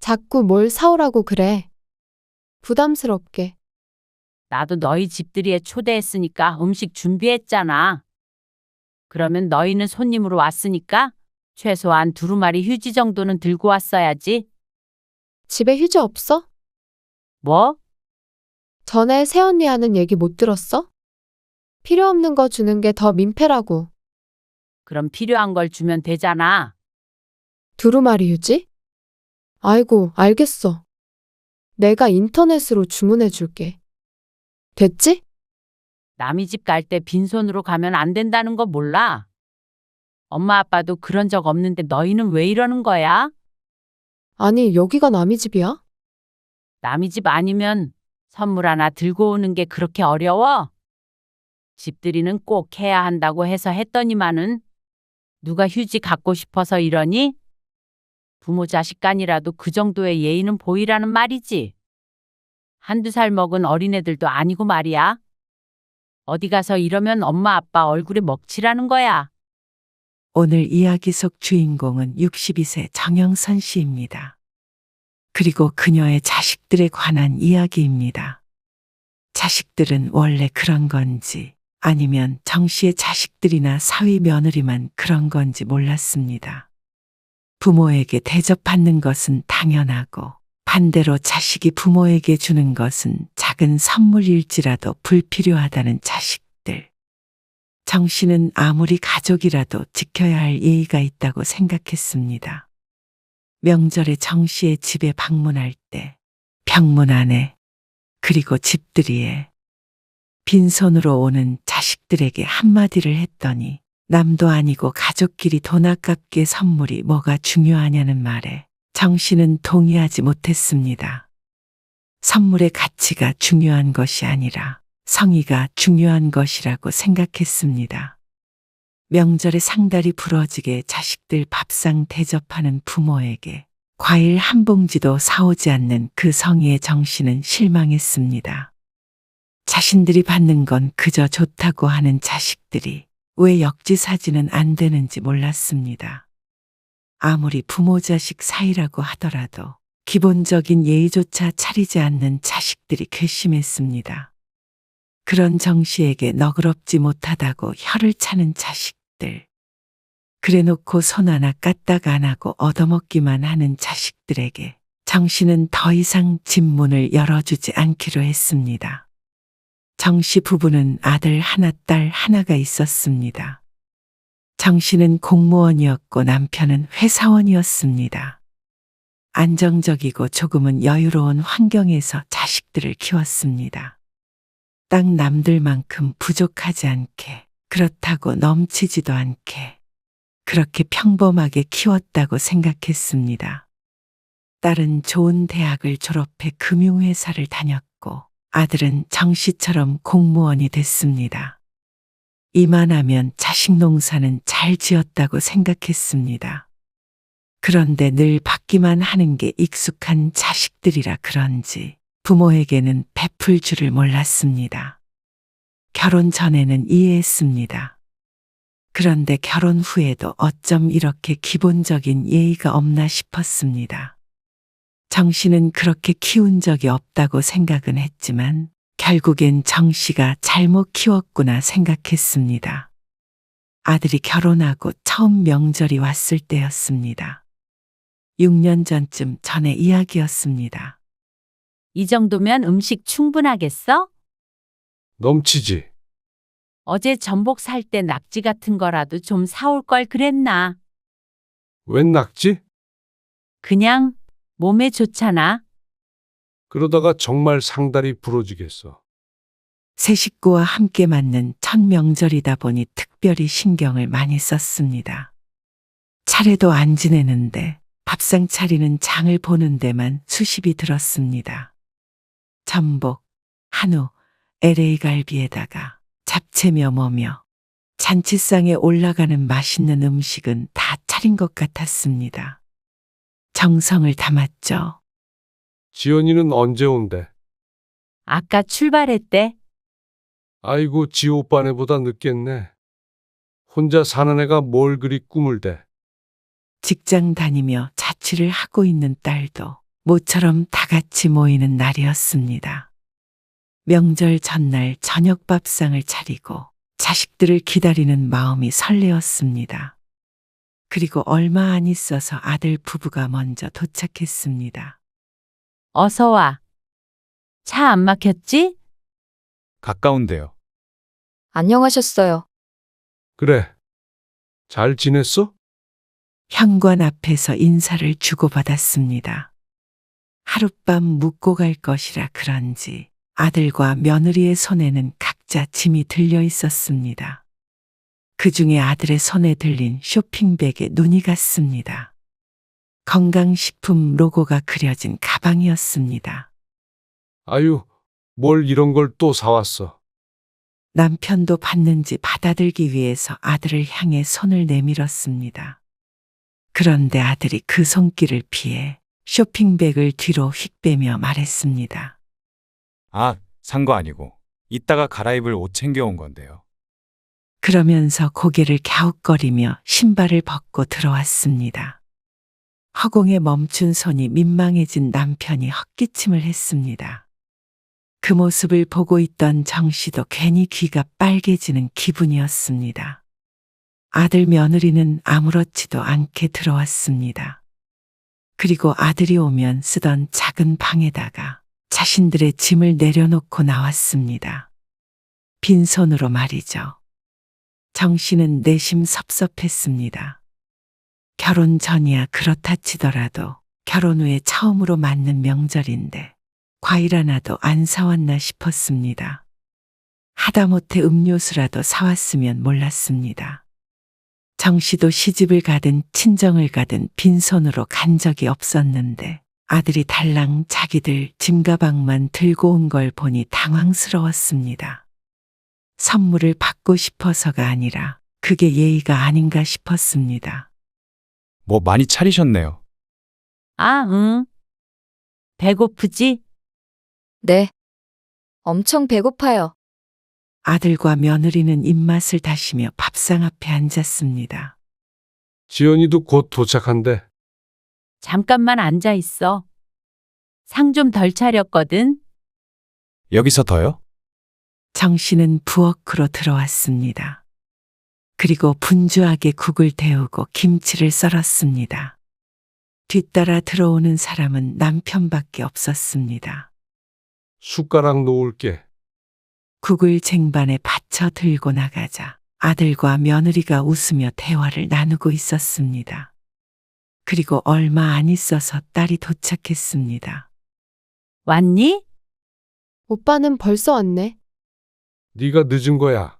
자꾸 뭘 사오라고 그래. 부담스럽게. 나도 너희 집들이에 초대했으니까 음식 준비했잖아. 그러면 너희는 손님으로 왔으니까 최소한 두루마리 휴지 정도는 들고 왔어야지. 집에 휴지 없어? 뭐? 전에 새언니 하는 얘기 못 들었어? 필요 없는 거 주는 게 더 민폐라고. 그럼 필요한 걸 주면 되잖아. 두루마리 휴지? 아이고, 알겠어. 내가 인터넷으로 주문해 줄게. 됐지? 남의 집 갈 때 빈손으로 가면 안 된다는 거 몰라? 엄마 아빠도 그런 적 없는데 너희는 왜 이러는 거야? 아니, 여기가 남의 집이야? 남의 집 아니면 선물 하나 들고 오는 게 그렇게 어려워? 집들이는 꼭 해야 한다고 해서 했더니만은 누가 휴지 갖고 싶어서 이러니? 부모 자식 간이라도 그 정도의 예의는 보이라는 말이지. 한두 살 먹은 어린애들도 아니고 말이야. 어디 가서 이러면 엄마 아빠 얼굴에 먹칠하는 거야. 오늘 이야기 속 주인공은 62세 정영선 씨입니다. 그리고 그녀의 자식들에 관한 이야기입니다. 자식들은 원래 그런 건지 아니면 정 씨의 자식들이나 사위 며느리만 그런 건지 몰랐습니다. 부모에게 대접받는 것은 당연하고 반대로 자식이 부모에게 주는 것은 작은 선물일지라도 불필요하다는 자식들. 정 씨는 아무리 가족이라도 지켜야 할 예의가 있다고 생각했습니다. 명절에 정 씨의 집에 방문할 때 병문 안에 그리고 집들이에 빈손으로 오는 자식들에게 한마디를 했더니 남도 아니고 가족끼리 돈 아깝게 선물이 뭐가 중요하냐는 말에 정 씨는 동의하지 못했습니다. 선물의 가치가 중요한 것이 아니라 성의가 중요한 것이라고 생각했습니다. 명절에 상다리 부러지게 자식들 밥상 대접하는 부모에게 과일 한 봉지도 사오지 않는 그 성의의 정 씨는 실망했습니다. 자신들이 받는 건 그저 좋다고 하는 자식들이 왜 역지사지는 안 되는지 몰랐습니다. 아무리 부모 자식 사이라고 하더라도 기본적인 예의조차 차리지 않는 자식들이 괘씸했습니다. 그런 정 씨에게 너그럽지 못하다고 혀를 차는 자식들. 그래놓고 손 하나 까딱 안 하고 얻어먹기만 하는 자식들에게 정 씨는 더 이상 집 문을 열어주지 않기로 했습니다. 정 씨 부부는 아들 하나, 딸 하나가 있었습니다. 정 씨는 공무원이었고 남편은 회사원이었습니다. 안정적이고 조금은 여유로운 환경에서 자식들을 키웠습니다. 딱 남들만큼 부족하지 않게, 그렇다고 넘치지도 않게, 그렇게 평범하게 키웠다고 생각했습니다. 딸은 좋은 대학을 졸업해 금융회사를 다녔고, 아들은 정 씨처럼 공무원이 됐습니다. 이만하면 자식 농사는 잘 지었다고 생각했습니다. 그런데 늘 받기만 하는 게 익숙한 자식들이라 그런지 부모에게는 베풀 줄을 몰랐습니다. 결혼 전에는 이해했습니다. 그런데 결혼 후에도 어쩜 이렇게 기본적인 예의가 없나 싶었습니다. 정 씨는 그렇게 키운 적이 없다고 생각은 했지만 결국엔 정 씨가 잘못 키웠구나 생각했습니다. 아들이 결혼하고 처음 명절이 왔을 때였습니다. 6년 전쯤 전의 이야기였습니다. 이 정도면 음식 충분하겠어? 넘치지. 어제 전복 살 때 낙지 같은 거라도 좀 사올 걸 그랬나? 웬 낙지? 그냥 몸에 좋잖아. 그러다가 정말 상다리 부러지겠어. 새 식구와 함께 맞는 첫 명절이다 보니 특별히 신경을 많이 썼습니다. 차례도 안 지내는데 밥상 차리는 장을 보는 데만 수십이 들었습니다. 전복, 한우, LA 갈비에다가 잡채며 뭐며 잔치상에 올라가는 맛있는 음식은 다 차린 것 같았습니다. 정성을 담았죠. 지연이는 언제 온대? 아까 출발했대. 아이고, 지 오빠네보다 늦겠네. 혼자 사는 애가 뭘 그리 꿈을 대. 직장 다니며 자취를 하고 있는 딸도 모처럼 다 같이 모이는 날이었습니다. 명절 전날 저녁 밥상을 차리고 자식들을 기다리는 마음이 설레었습니다. 그리고 얼마 안 있어서 아들 부부가 먼저 도착했습니다. 어서 와. 차 안 막혔지? 가까운데요. 안녕하셨어요. 그래. 잘 지냈어? 현관 앞에서 인사를 주고받았습니다. 하룻밤 묵고 갈 것이라 그런지 아들과 며느리의 손에는 각자 짐이 들려 있었습니다. 그 중에 아들의 손에 들린 쇼핑백에 눈이 갔습니다. 건강식품 로고가 그려진 가방이었습니다. 아유, 뭘 이런 걸 또 사왔어. 남편도 받는지 받아들기 위해서 아들을 향해 손을 내밀었습니다. 그런데 아들이 그 손길을 피해 쇼핑백을 뒤로 휙 빼며 말했습니다. 아, 산 거 아니고 이따가 갈아입을 옷 챙겨온 건데요. 그러면서 고개를 갸웃거리며 신발을 벗고 들어왔습니다. 허공에 멈춘 손이 민망해진 남편이 헛기침을 했습니다. 그 모습을 보고 있던 정 씨도 괜히 귀가 빨개지는 기분이었습니다. 아들 며느리는 아무렇지도 않게 들어왔습니다. 그리고 아들이 오면 쓰던 작은 방에다가 자신들의 짐을 내려놓고 나왔습니다. 빈손으로 말이죠. 정 씨는 내심 섭섭했습니다. 결혼 전이야 그렇다 치더라도 결혼 후에 처음으로 맞는 명절인데 과일 하나도 안 사왔나 싶었습니다. 하다못해 음료수라도 사왔으면 몰랐습니다. 정 씨도 시집을 가든 친정을 가든 빈손으로 간 적이 없었는데 아들이 달랑 자기들 짐가방만 들고 온 걸 보니 당황스러웠습니다. 선물을 받고 싶어서가 아니라 그게 예의가 아닌가 싶었습니다. 뭐 많이 차리셨네요. 아, 응. 배고프지? 네. 엄청 배고파요. 아들과 며느리는 입맛을 다시며 밥상 앞에 앉았습니다. 지연이도 곧 도착한대. 잠깐만 앉아 있어. 상 좀 덜 차렸거든. 여기서 더요? 정 씨는 부엌으로 들어왔습니다. 그리고 분주하게 국을 데우고 김치를 썰었습니다. 뒤따라 들어오는 사람은 남편밖에 없었습니다. 숟가락 놓을게. 국을 쟁반에 받쳐 들고 나가자 아들과 며느리가 웃으며 대화를 나누고 있었습니다. 그리고 얼마 안 있어서 딸이 도착했습니다. 왔니? 오빠는 벌써 왔네. 네가 늦은 거야.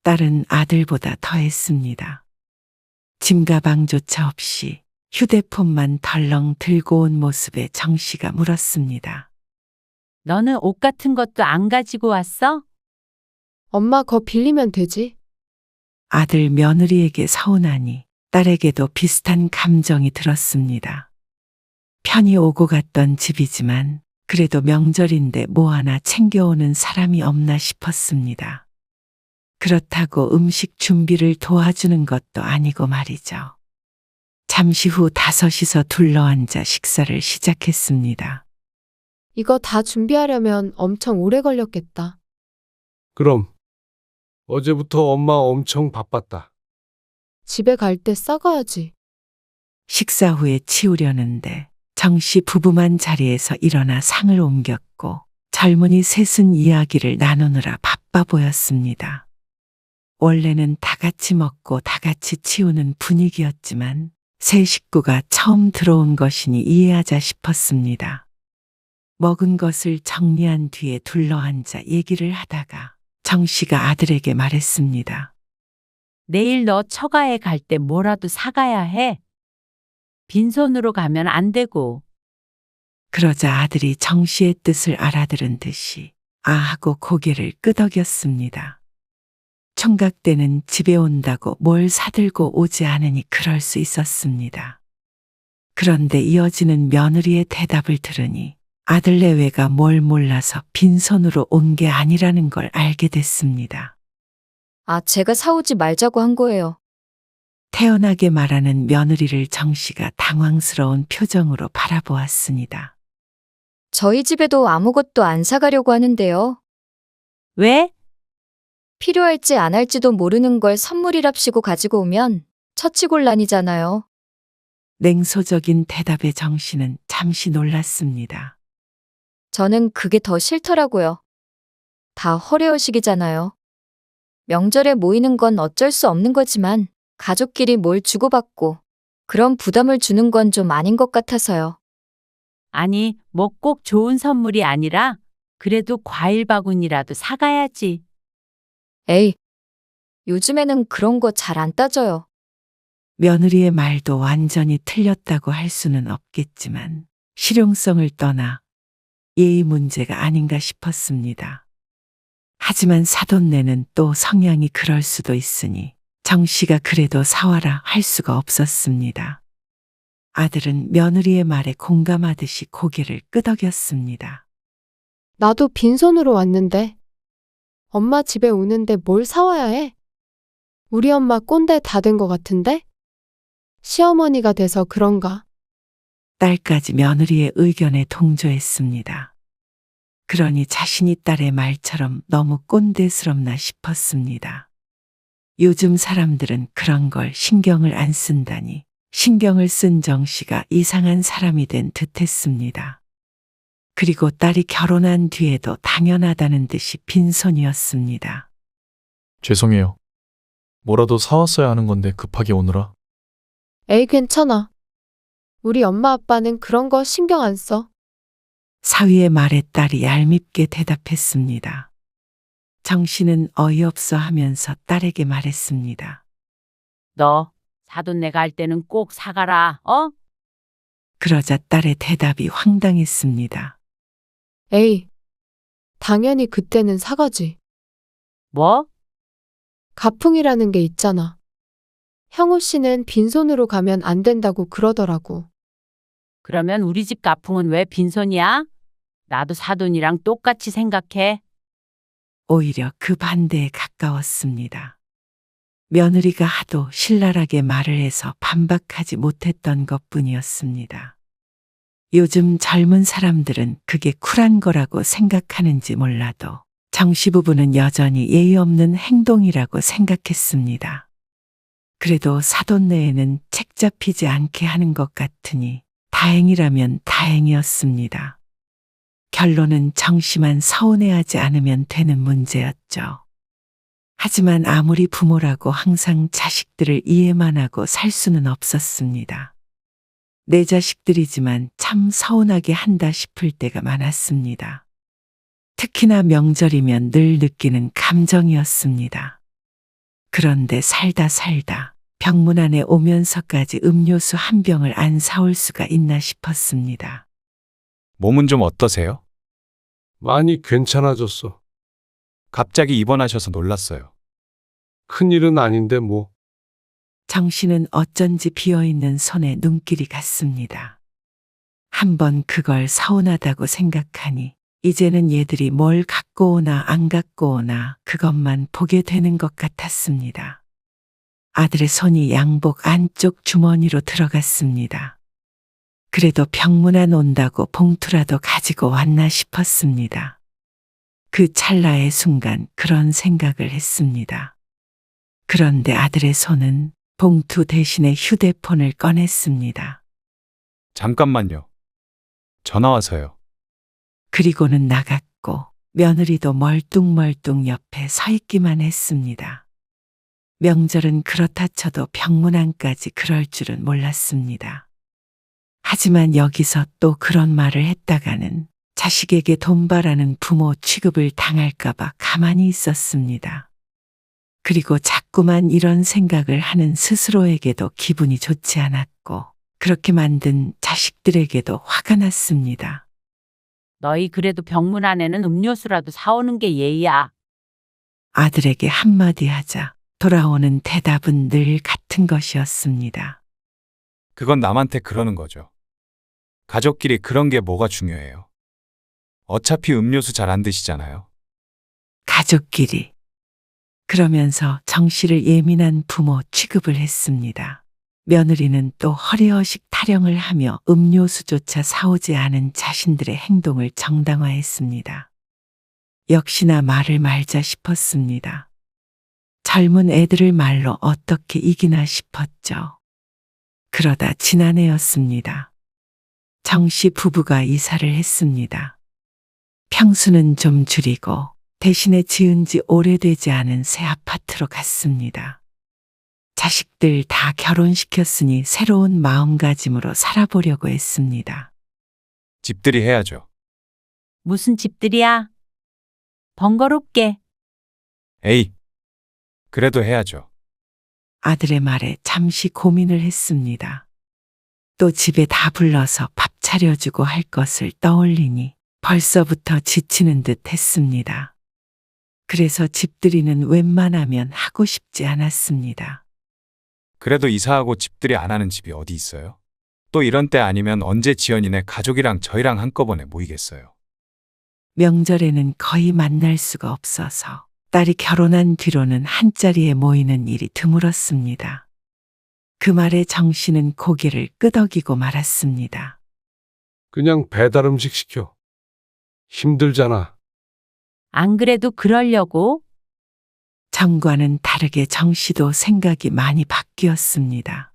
딸은 아들보다 더했습니다. 짐가방조차 없이 휴대폰만 덜렁 들고 온 모습에 정 씨가 물었습니다. 너는 옷 같은 것도 안 가지고 왔어? 엄마 거 빌리면 되지. 아들 며느리에게 서운하니 딸에게도 비슷한 감정이 들었습니다. 편히 오고 갔던 집이지만 그래도 명절인데 뭐 하나 챙겨오는 사람이 없나 싶었습니다. 그렇다고 음식 준비를 도와주는 것도 아니고 말이죠. 잠시 후 다섯이서 둘러앉아 식사를 시작했습니다. 이거 다 준비하려면 엄청 오래 걸렸겠다. 그럼. 어제부터 엄마 엄청 바빴다. 집에 갈 때 싸가야지. 식사 후에 치우려는데 정 씨 부부만 자리에서 일어나 상을 옮겼고 젊은이 셋은 이야기를 나누느라 바빠 보였습니다. 원래는 다 같이 먹고 다 같이 치우는 분위기였지만 세 식구가 처음 들어온 것이니 이해하자 싶었습니다. 먹은 것을 정리한 뒤에 둘러앉아 얘기를 하다가 정 씨가 아들에게 말했습니다. 내일 너 처가에 갈 때 뭐라도 사가야 해. 빈손으로 가면 안 되고. 그러자 아들이 정 씨의 뜻을 알아들은 듯이 아 하고 고개를 끄덕였습니다. 총각 때는 집에 온다고 뭘 사들고 오지 않으니 그럴 수 있었습니다. 그런데 이어지는 며느리의 대답을 들으니 아들 내외가 뭘 몰라서 빈손으로 온 게 아니라는 걸 알게 됐습니다. 아, 제가 사오지 말자고 한 거예요. 태연하게 말하는 며느리를 정 씨가 당황스러운 표정으로 바라보았습니다. 저희 집에도 아무것도 안 사가려고 하는데요. 왜? 필요할지 안 할지도 모르는 걸 선물이랍시고 가지고 오면 처치곤란이잖아요. 냉소적인 대답에 정 씨는 잠시 놀랐습니다. 저는 그게 더 싫더라고요. 다 허례허식이잖아요. 명절에 모이는 건 어쩔 수 없는 거지만 가족끼리 뭘 주고받고 그런 부담을 주는 건 좀 아닌 것 같아서요. 아니, 뭐 꼭 좋은 선물이 아니라 그래도 과일 바구니라도 사가야지. 에이, 요즘에는 그런 거 잘 안 따져요. 며느리의 말도 완전히 틀렸다고 할 수는 없겠지만 실용성을 떠나 예의 문제가 아닌가 싶었습니다. 하지만 사돈네는 또 성향이 그럴 수도 있으니 정 씨가 그래도 사와라 할 수가 없었습니다. 아들은 며느리의 말에 공감하듯이 고개를 끄덕였습니다. 나도 빈손으로 왔는데. 엄마 집에 오는데 뭘 사와야 해? 우리 엄마 꼰대 다 된 것 같은데? 시어머니가 돼서 그런가? 딸까지 며느리의 의견에 동조했습니다. 그러니 자신이 딸의 말처럼 너무 꼰대스럽나 싶었습니다. 요즘 사람들은 그런 걸 신경을 안 쓴다니 신경을 쓴 정 씨가 이상한 사람이 된 듯했습니다. 그리고 딸이 결혼한 뒤에도 당연하다는 듯이 빈손이었습니다. 죄송해요. 뭐라도 사왔어야 하는 건데 급하게 오느라. 에이, 괜찮아. 우리 엄마 아빠는 그런 거 신경 안 써. 사위의 말에 딸이 얄밉게 대답했습니다. 정 씨는 어이없어 하면서 딸에게 말했습니다. 너 사돈네 갈 때는 꼭 사가라, 어? 그러자 딸의 대답이 황당했습니다. 에이, 당연히 그때는 사가지. 뭐? 가풍이라는 게 있잖아. 형우 씨는 빈손으로 가면 안 된다고 그러더라고. 그러면 우리 집 가풍은 왜 빈손이야? 나도 사돈이랑 똑같이 생각해. 오히려 그 반대에 가까웠습니다. 며느리가 하도 신랄하게 말을 해서 반박하지 못했던 것뿐이었습니다. 요즘 젊은 사람들은 그게 쿨한 거라고 생각하는지 몰라도 정씨 부부는 여전히 예의 없는 행동이라고 생각했습니다. 그래도 사돈네에는 책 잡히지 않게 하는 것 같으니 다행이라면 다행이었습니다. 결론은 정씨만 서운해하지 않으면 되는 문제였죠. 하지만 아무리 부모라고 항상 자식들을 이해만 하고 살 수는 없었습니다. 내 자식들이지만 참 서운하게 한다 싶을 때가 많았습니다. 특히나 명절이면 늘 느끼는 감정이었습니다. 그런데 살다 병문 안에 오면서까지 음료수 한 병을 안 사올 수가 있나 싶었습니다. 몸은 좀 어떠세요? 많이 괜찮아졌어. 갑자기 입원하셔서 놀랐어요. 큰일은 아닌데 뭐. 정 씨는 어쩐지 비어있는 손에 눈길이 갔습니다. 한번 그걸 서운하다고 생각하니 이제는 얘들이 뭘 갖고 오나 안 갖고 오나 그것만 보게 되는 것 같았습니다. 아들의 손이 양복 안쪽 주머니로 들어갔습니다. 그래도 병문안 온다고 봉투라도 가지고 왔나 싶었습니다. 그 찰나의 순간 그런 생각을 했습니다. 그런데 아들의 손은 봉투 대신에 휴대폰을 꺼냈습니다. 잠깐만요. 전화 와서요. 그리고는 나갔고 며느리도 멀뚱멀뚱 옆에 서 있기만 했습니다. 명절은 그렇다 쳐도 병문안까지 그럴 줄은 몰랐습니다. 하지만 여기서 또 그런 말을 했다가는 자식에게 돈바라는 부모 취급을 당할까봐 가만히 있었습니다. 그리고 자꾸만 이런 생각을 하는 스스로에게도 기분이 좋지 않았고 그렇게 만든 자식들에게도 화가 났습니다. 너희 그래도 병문 안에는 음료수라도 사오는 게 예의야. 아들에게 한마디 하자 돌아오는 대답은 늘 같은 것이었습니다. 그건 남한테 그러는 거죠. 가족끼리 그런 게 뭐가 중요해요. 어차피 음료수 잘 안 드시잖아요. 가족끼리. 그러면서 정 씨를 예민한 부모 취급을 했습니다. 며느리는 또 허리허식 타령을 하며 음료수조차 사오지 않은 자신들의 행동을 정당화했습니다. 역시나 말을 말자 싶었습니다. 젊은 애들을 말로 어떻게 이기나 싶었죠. 그러다 지난해였습니다. 정 씨 부부가 이사를 했습니다. 평수는 좀 줄이고 대신에 지은 지 오래되지 않은 새 아파트로 갔습니다. 자식들 다 결혼시켰으니 새로운 마음가짐으로 살아보려고 했습니다. 집들이 해야죠. 무슨 집들이야? 번거롭게. 에이, 그래도 해야죠. 아들의 말에 잠시 고민을 했습니다. 또 집에 다 불러서 밥 차려주고 할 것을 떠올리니 벌써부터 지치는 듯 했습니다. 그래서 집들이는 웬만하면 하고 싶지 않았습니다. 그래도 이사하고 집들이 안 하는 집이 어디 있어요? 또 이런 때 아니면 언제 지연이네 가족이랑 저희랑 한꺼번에 모이겠어요. 명절에는 거의 만날 수가 없어서 딸이 결혼한 뒤로는 한자리에 모이는 일이 드물었습니다. 그 말에 정 씨는 고개를 끄덕이고 말았습니다. 그냥 배달 음식 시켜. 힘들잖아. 안 그래도 그러려고? 정과는 다르게 정 씨도 생각이 많이 바뀌었습니다.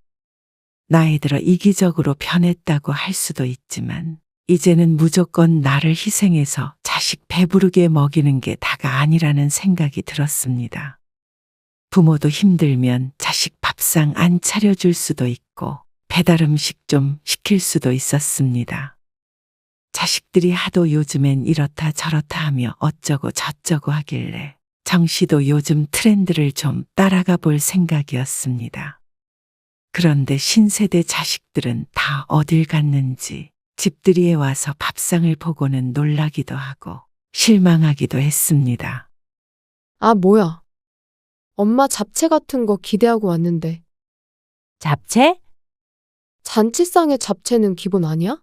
나이 들어 이기적으로 변했다고 할 수도 있지만 이제는 무조건 나를 희생해서 자식 배부르게 먹이는 게 다가 아니라는 생각이 들었습니다. 부모도 힘들면 자식 밥상 안 차려줄 수도 있고 배달 음식 좀 시킬 수도 있었습니다. 자식들이 하도 요즘엔 이렇다 저렇다 하며 어쩌고 저쩌고 하길래 정 씨도 요즘 트렌드를 좀 따라가 볼 생각이었습니다. 그런데 신세대 자식들은 다 어딜 갔는지 집들이에 와서 밥상을 보고는 놀라기도 하고 실망하기도 했습니다. 아, 뭐야. 엄마 잡채 같은 거 기대하고 왔는데. 잡채? 잔치상의 잡채는 기본 아니야?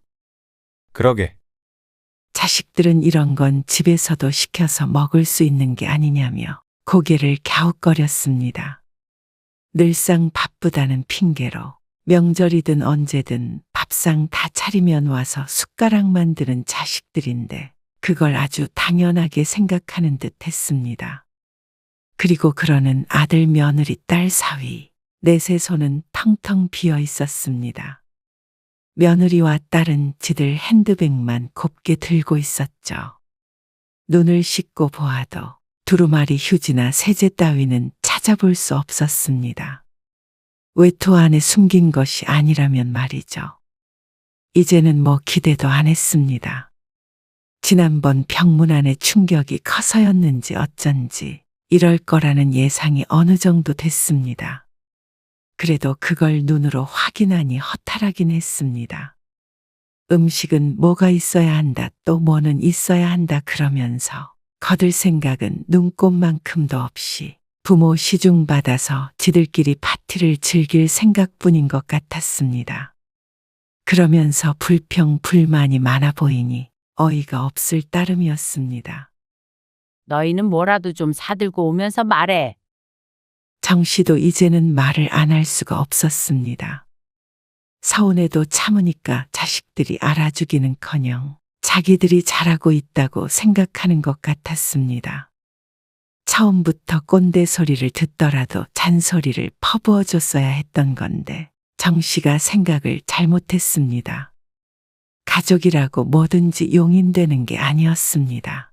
그러게. 자식들은 이런 건 집에서도 시켜서 먹을 수 있는 게 아니냐며 고개를 갸웃거렸습니다. 늘상 바쁘다는 핑계로 명절이든 언제든 밥상 다 차리면 와서 숟가락만 드는 자식들인데 그걸 아주 당연하게 생각하는 듯 했습니다. 그리고 그러는 아들, 며느리, 딸 사위, 넷의 손은 텅텅 비어 있었습니다. 며느리와 딸은 지들 핸드백만 곱게 들고 있었죠. 눈을 씻고 보아도 두루마리 휴지나 세제 따위는 찾아볼 수 없었습니다. 외투 안에 숨긴 것이 아니라면 말이죠. 이제는 뭐 기대도 안 했습니다. 지난번 병문안의 충격이 커서였는지 어쩐지 이럴 거라는 예상이 어느 정도 됐습니다. 그래도 그걸 눈으로 확인하니 허탈하긴 했습니다. 음식은 뭐가 있어야 한다, 또 뭐는 있어야 한다 그러면서 거들 생각은 눈꼽만큼도 없이 부모 시중 받아서 지들끼리 파티를 즐길 생각뿐인 것 같았습니다. 그러면서 불평, 불만이 많아 보이니 어이가 없을 따름이었습니다. 너희는 뭐라도 좀 사들고 오면서 말해. 정 씨도 이제는 말을 안 할 수가 없었습니다. 서운해도 참으니까 자식들이 알아주기는커녕 자기들이 잘하고 있다고 생각하는 것 같았습니다. 처음부터 꼰대 소리를 듣더라도 잔소리를 퍼부어줬어야 했던 건데 정 씨가 생각을 잘못했습니다. 가족이라고 뭐든지 용인되는 게 아니었습니다.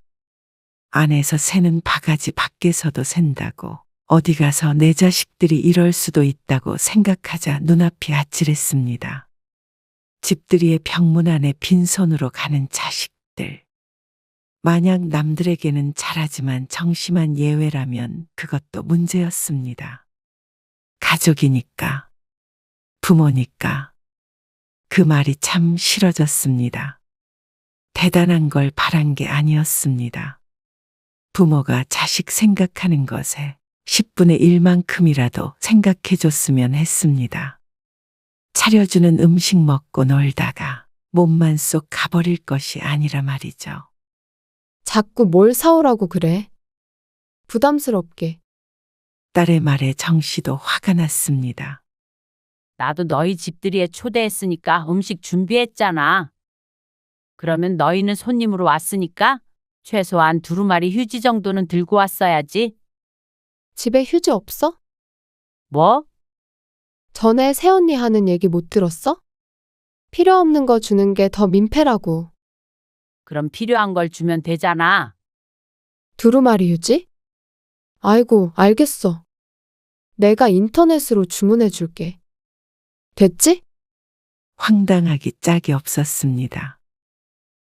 안에서 새는 바가지 밖에서도 샌다고 어디 가서 내 자식들이 이럴 수도 있다고 생각하자 눈앞이 아찔했습니다. 집들이의 병문안에 빈손으로 가는 자식들. 만약 남들에게는 잘하지만 정심한 예외라면 그것도 문제였습니다. 가족이니까, 부모니까. 그 말이 참 싫어졌습니다. 대단한 걸 바란 게 아니었습니다. 부모가 자식 생각하는 것에 10분의 1만큼이라도 생각해줬으면 했습니다. 차려주는 음식 먹고 놀다가 몸만 쏙 가버릴 것이 아니라 말이죠. 자꾸 뭘 사오라고 그래. 부담스럽게. 딸의 말에 정 씨도 화가 났습니다. 나도 너희 집들이에 초대했으니까 음식 준비했잖아. 그러면 너희는 손님으로 왔으니까 최소한 두루마리 휴지 정도는 들고 왔어야지. 집에 휴지 없어? 뭐? 전에 새언니 하는 얘기 못 들었어? 필요 없는 거 주는 게 더 민폐라고. 그럼 필요한 걸 주면 되잖아. 두루마리 휴지? 아이고, 알겠어. 내가 인터넷으로 주문해 줄게. 됐지? 황당하기 짝이 없었습니다.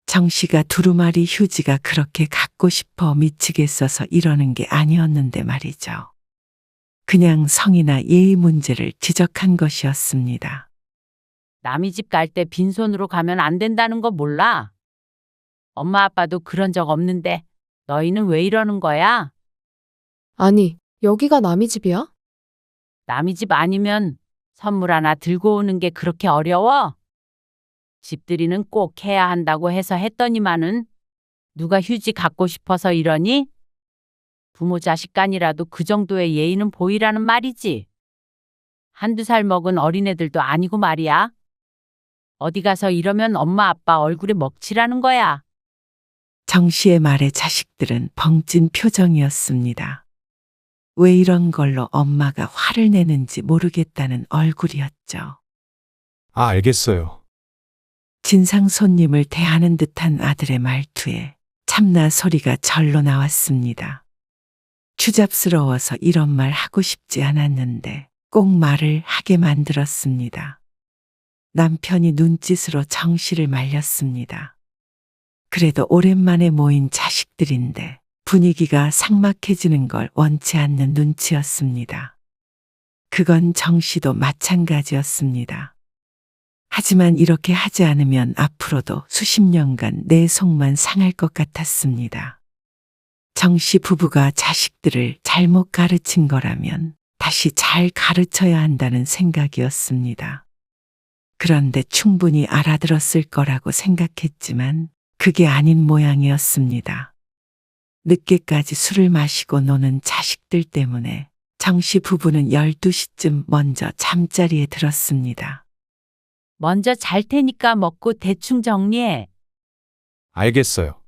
정 씨가 두루마리 휴지가 그렇게 갖고 싶어 미치겠어서 이러는 게 아니었는데 말이죠. 그냥 성이나 예의 문제를 지적한 것이었습니다. 남의 집 갈 때 빈손으로 가면 안 된다는 거 몰라? 엄마 아빠도 그런 적 없는데 너희는 왜 이러는 거야? 아니, 여기가 남의 집이야? 남의 집 아니면 선물 하나 들고 오는 게 그렇게 어려워? 집들이는 꼭 해야 한다고 해서 했더니만은 누가 휴지 갖고 싶어서 이러니? 부모 자식 간이라도 그 정도의 예의는 보이라는 말이지. 한두 살 먹은 어린애들도 아니고 말이야. 어디 가서 이러면 엄마 아빠 얼굴에 먹칠하는 거야. 정 씨의 말에 자식들은 벙찐 표정이었습니다. 왜 이런 걸로 엄마가 화를 내는지 모르겠다는 얼굴이었죠. 아, 알겠어요. 진상 손님을 대하는 듯한 아들의 말투에 참나 소리가 절로 나왔습니다. 추잡스러워서 이런 말 하고 싶지 않았는데 꼭 말을 하게 만들었습니다. 남편이 눈짓으로 정 씨를 말렸습니다. 그래도 오랜만에 모인 자식들인데 분위기가 삭막해지는 걸 원치 않는 눈치였습니다. 그건 정 씨도 마찬가지였습니다. 하지만 이렇게 하지 않으면 앞으로도 수십 년간 내 속만 상할 것 같았습니다. 정 씨 부부가 자식들을 잘못 가르친 거라면 다시 잘 가르쳐야 한다는 생각이었습니다. 그런데 충분히 알아들었을 거라고 생각했지만 그게 아닌 모양이었습니다. 늦게까지 술을 마시고 노는 자식들 때문에 정 씨 부부는 12시쯤 먼저 잠자리에 들었습니다. 먼저 잘 테니까 먹고 대충 정리해. 알겠어요.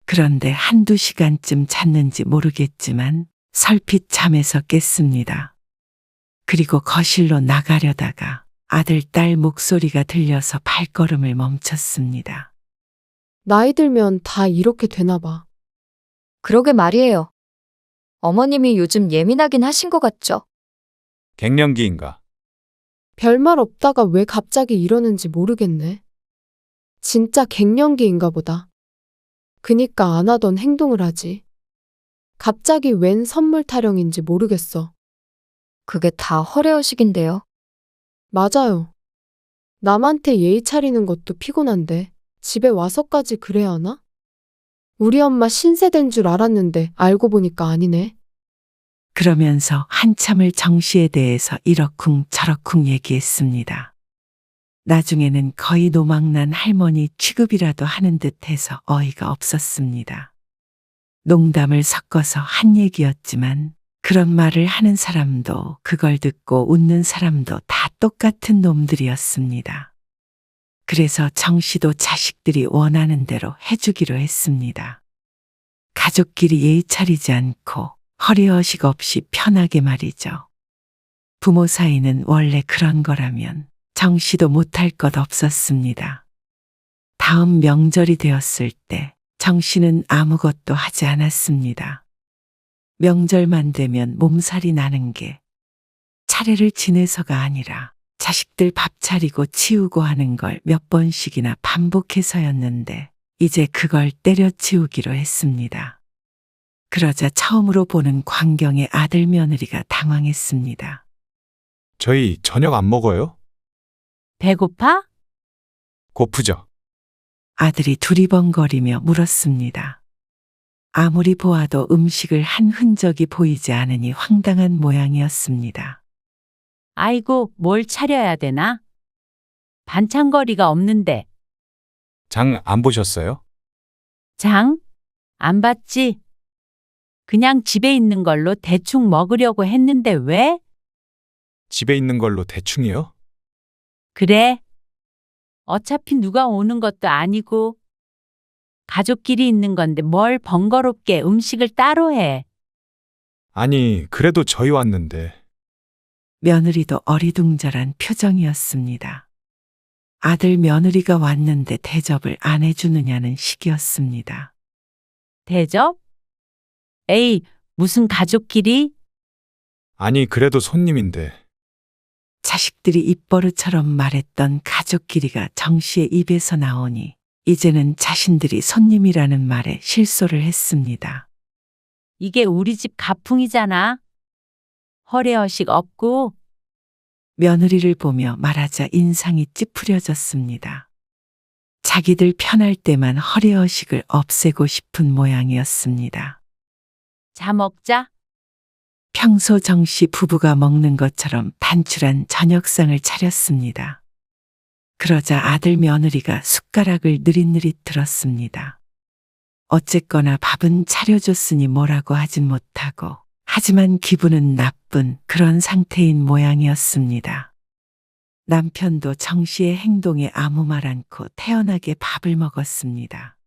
그런데 한두 시간쯤 잤는지 모르겠지만 설핏 잠에서 깼습니다. 그리고 거실로 나가려다가 아들, 딸 목소리가 들려서 발걸음을 멈췄습니다. 나이 들면 다 이렇게 되나 봐. 그러게 말이에요. 어머님이 요즘 예민하긴 하신 것 같죠? 갱년기인가? 별말 없다가 왜 갑자기 이러는지 모르겠네. 진짜 갱년기인가 보다. 그니까 안 하던 행동을 하지. 갑자기 웬 선물 타령인지 모르겠어. 그게 다 허례허식인데요. 맞아요. 남한테 예의 차리는 것도 피곤한데 집에 와서까지 그래야 하나? 우리 엄마 신세된 줄 알았는데 알고 보니까 아니네. 그러면서 한참을 정 씨에 대해서 이러쿵 저러쿵 얘기했습니다. 나중에는 거의 노망난 할머니 취급이라도 하는 듯해서 어이가 없었습니다. 농담을 섞어서 한 얘기였지만 그런 말을 하는 사람도 그걸 듣고 웃는 사람도 다 똑같은 놈들이었습니다. 그래서 정 씨도 자식들이 원하는 대로 해주기로 했습니다. 가족끼리 예의 차리지 않고 허리허식 없이 편하게 말이죠. 부모 사이는 원래 그런 거라면 정 씨도 못할 것 없었습니다. 다음 명절이 되었을 때 정 씨는 아무것도 하지 않았습니다. 명절만 되면 몸살이 나는 게 차례를 지내서가 아니라 자식들 밥 차리고 치우고 하는 걸 몇 번씩이나 반복해서였는데 이제 그걸 때려치우기로 했습니다. 그러자 처음으로 보는 광경에 아들 며느리가 당황했습니다. 저희 저녁 안 먹어요? 배고파? 고프죠? 아들이 두리번거리며 물었습니다. 아무리 보아도 음식을 한 흔적이 보이지 않으니 황당한 모양이었습니다. 아이고, 뭘 차려야 되나? 반찬거리가 없는데. 장 안 보셨어요? 장? 안 봤지? 그냥 집에 있는 걸로 대충 먹으려고 했는데 왜? 집에 있는 걸로 대충이요? 그래. 어차피 누가 오는 것도 아니고 가족끼리 있는 건데 뭘 번거롭게 음식을 따로 해. 아니, 그래도 저희 왔는데. 며느리도 어리둥절한 표정이었습니다. 아들 며느리가 왔는데 대접을 안 해주느냐는 식이었습니다. 대접? 에이, 무슨 가족끼리? 아니, 그래도 손님인데. 자식들이 입버릇처럼 말했던 가족끼리가 정 씨의 입에서 나오니 이제는 자신들이 손님이라는 말에 실소를 했습니다. 이게 우리 집 가풍이잖아. 허례허식 없고 며느리를 보며 말하자 인상이 찌푸려졌습니다. 자기들 편할 때만 허례허식을 없애고 싶은 모양이었습니다. 자 먹자. 평소 정씨 부부가 먹는 것처럼 단출한 저녁상을 차렸습니다. 그러자 아들 며느리가 숟가락을 느릿느릿 들었습니다. 어쨌거나 밥은 차려줬으니 뭐라고 하진 못하고 하지만 기분은 나쁜 그런 상태인 모양이었습니다. 남편도 정씨의 행동에 아무 말 않고 태연하게 밥을 먹었습니다.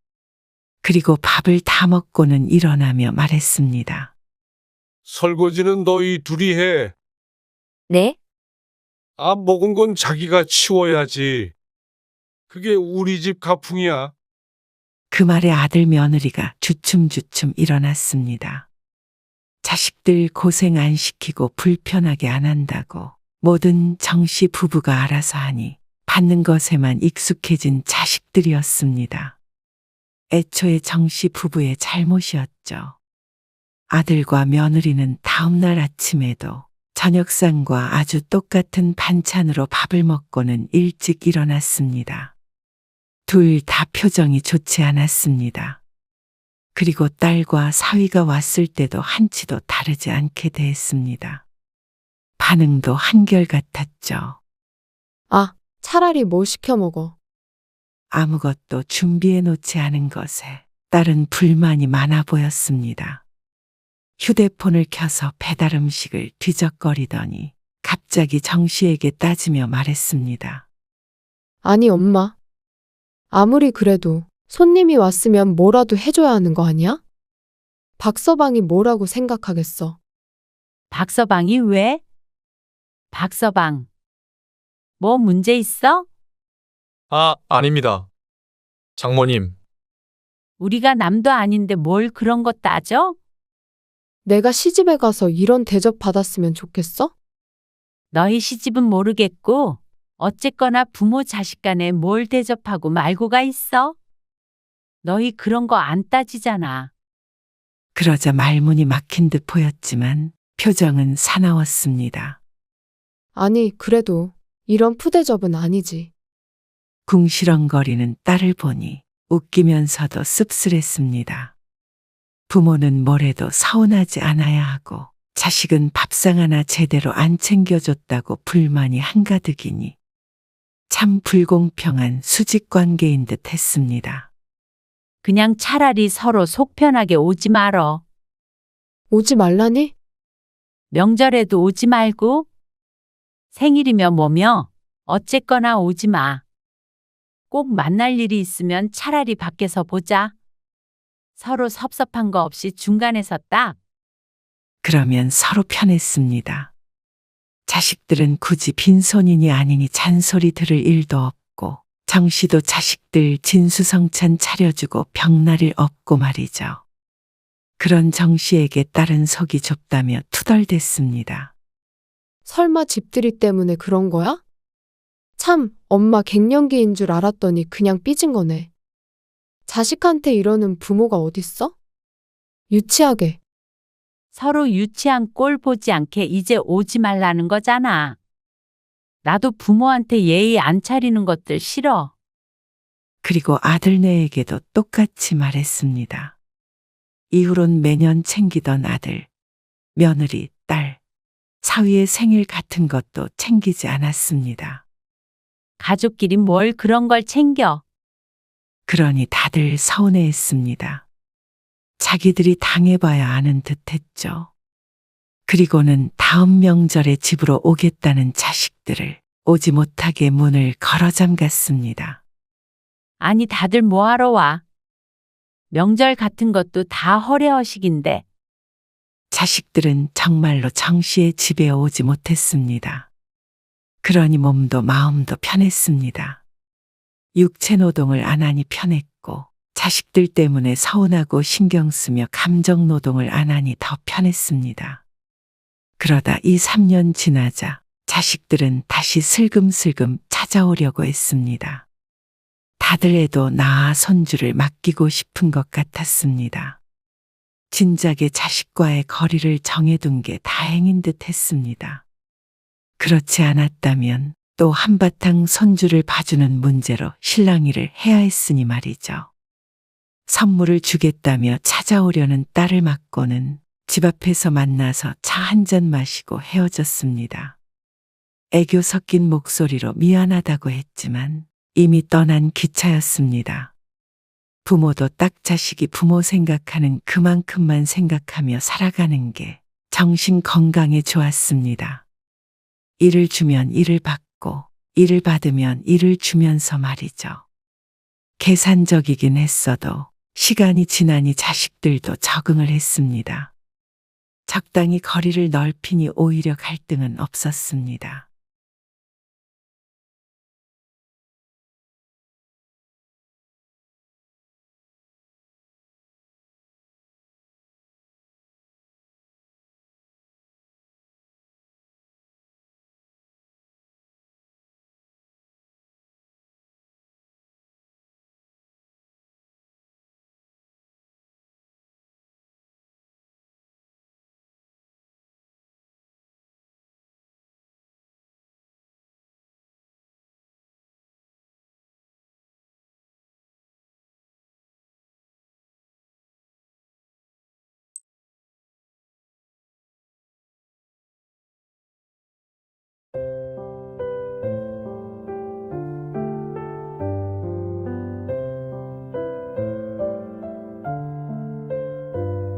그리고 밥을 다 먹고는 일어나며 말했습니다. 설거지는 너희 둘이 해. 네? 안 먹은 건 자기가 치워야지. 그게 우리 집 가풍이야. 그 말에 아들 며느리가 주춤주춤 일어났습니다. 자식들 고생 안 시키고 불편하게 안 한다고 뭐든 정씨 부부가 알아서 하니 받는 것에만 익숙해진 자식들이었습니다. 애초에 정씨 부부의 잘못이었죠. 아들과 며느리는 다음날 아침에도 저녁상과 아주 똑같은 반찬으로 밥을 먹고는 일찍 일어났습니다. 둘 다 표정이 좋지 않았습니다. 그리고 딸과 사위가 왔을 때도 한치도 다르지 않게 대했습니다. 반응도 한결같았죠. 아, 차라리 뭐 시켜 먹어. 아무것도 준비해 놓지 않은 것에 딸은 불만이 많아 보였습니다. 휴대폰을 켜서 배달 음식을 뒤적거리더니 갑자기 정 씨에게 따지며 말했습니다. 아니, 엄마. 아무리 그래도 손님이 왔으면 뭐라도 해줘야 하는 거 아니야? 박서방이 뭐라고 생각하겠어. 박서방이 왜? 박서방. 뭐 문제 있어? 아닙니다. 장모님, 우리가 남도 아닌데 뭘 그런 거 따져? 내가 시집에 가서 이런 대접 받았으면 좋겠어? 너희 시집은 모르겠고 어쨌거나 부모 자식 간에 뭘 대접하고 말고가 있어? 너희 그런 거 안 따지잖아. 그러자 말문이 막힌 듯 보였지만 표정은 사나웠습니다. 아니, 그래도 이런 푸대접은 아니지. 궁시렁거리는 딸을 보니 웃기면서도 씁쓸했습니다. 부모는 뭐래도 서운하지 않아야 하고 자식은 밥상 하나 제대로 안 챙겨줬다고 불만이 한가득이니 참 불공평한 수직관계인 듯 했습니다. 그냥 차라리 서로 속 편하게 오지 말어. 오지 말라니? 명절에도 오지 말고 생일이며 뭐며 어쨌거나 오지 마. 꼭 만날 일이 있으면 차라리 밖에서 보자. 서로 섭섭한 거 없이 중간에서 딱. 그러면 서로 편했습니다. 자식들은 굳이 빈손이니 아니니 잔소리 들을 일도 없고 정 씨도 자식들 진수성찬 차려주고 병날일 없고 말이죠. 그런 정 씨에게 딸은 속이 좁다며 투덜댔습니다. 설마 집들이 때문에 그런 거야? 참, 엄마 갱년기인 줄 알았더니 그냥 삐진 거네. 자식한테 이러는 부모가 어딨어? 유치하게. 서로 유치한 꼴 보지 않게 이제 오지 말라는 거잖아. 나도 부모한테 예의 안 차리는 것들 싫어. 그리고 아들네에게도 똑같이 말했습니다. 이후론 매년 챙기던 아들, 며느리, 딸, 사위의 생일 같은 것도 챙기지 않았습니다. 가족끼리 뭘 그런 걸 챙겨. 그러니 다들 서운해했습니다. 자기들이 당해봐야 아는 듯 했죠. 그리고는 다음 명절에 집으로 오겠다는 자식들을 오지 못하게 문을 걸어 잠갔습니다. 아니, 다들 뭐하러 와? 명절 같은 것도 다 허례허식인데. 자식들은 정말로 정씨의 집에 오지 못했습니다. 그러니 몸도 마음도 편했습니다. 육체 노동을 안 하니 편했고, 자식들 때문에 서운하고 신경 쓰며 감정 노동을 안 하니 더 편했습니다. 그러다 2, 3년 지나자 자식들은 다시 슬금슬금 찾아오려고 했습니다. 다들 애도 낳아 손주를 맡기고 싶은 것 같았습니다. 진작에 자식과의 거리를 정해둔 게 다행인 듯 했습니다. 그렇지 않았다면 또 한바탕 손주를 봐주는 문제로 실랑이를 해야 했으니 말이죠. 선물을 주겠다며 찾아오려는 딸을 맞고는 집 앞에서 만나서 차 한 잔 마시고 헤어졌습니다. 애교 섞인 목소리로 미안하다고 했지만 이미 떠난 기차였습니다. 부모도 딱 자식이 부모 생각하는 그만큼만 생각하며 살아가는 게 정신 건강에 좋았습니다. 일을 주면 일을 받고, 일을 받으면 일을 주면서 말이죠. 계산적이긴 했어도 시간이 지나니 자식들도 적응을 했습니다. 적당히 거리를 넓히니 오히려 갈등은 없었습니다.